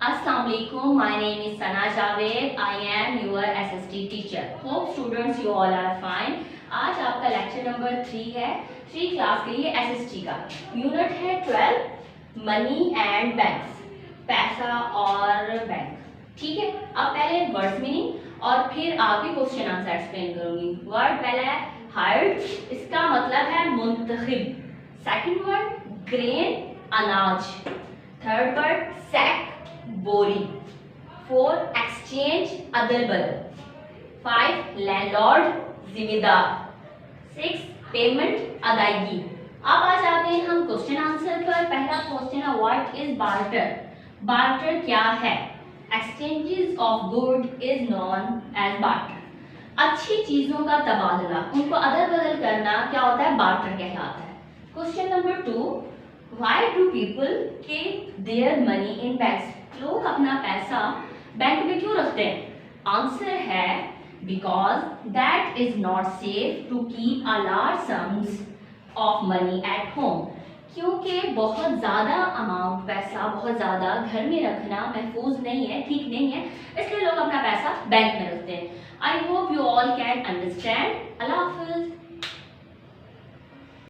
Assalamualaikum. My name is Sana Javed. I am your SST teacher. Hope students you all are fine. आज आपका lecture number 3 है 3 class के लिए SST का unit है 12 money and banks, पैसा और बैंक। ठीक है, अब पहले वर्ड्स मीनिंग और फिर आगे क्वेश्चन आंसर एक्सप्लेन करूंगी। वर्ड पहला है हायर्ड, इसका मतलब है मुंतखब। सेकंड वर्ड ग्रेन, अनाज। थर्ड वर्ड सैक, बोरी। 4 एक्सचेंज, अदल बदल। 5 लैंडलॉर्ड, जिम्मेदार। 6 पेमेंट, अदायगी। अब आ जाते हैं हम क्वेश्चन आंसर पर। पहला क्वेश्चन है व्हाट इज बार्टर। बार्टर क्या है? Exchanges of good is known as barter. अच्छी चीजों का तबादला, उनको अदल बदल करना क्या होता है? बार्टर कहलाता है। Question number 2 why do people keep their money in banks. लोग अपना पैसा बैंक में क्यों रखते हैं? आंसर है because that is not safe to keep a large sums of money at home. क्योंकि बहुत ज़्यादा अमाउंट पैसा बहुत ज़्यादा घर में रखना महफूज नहीं है, ठीक नहीं है, इसलिए लोग अपना पैसा बैंक में रखते हैं। I hope you all can understand. अल्लाह हाफिज़।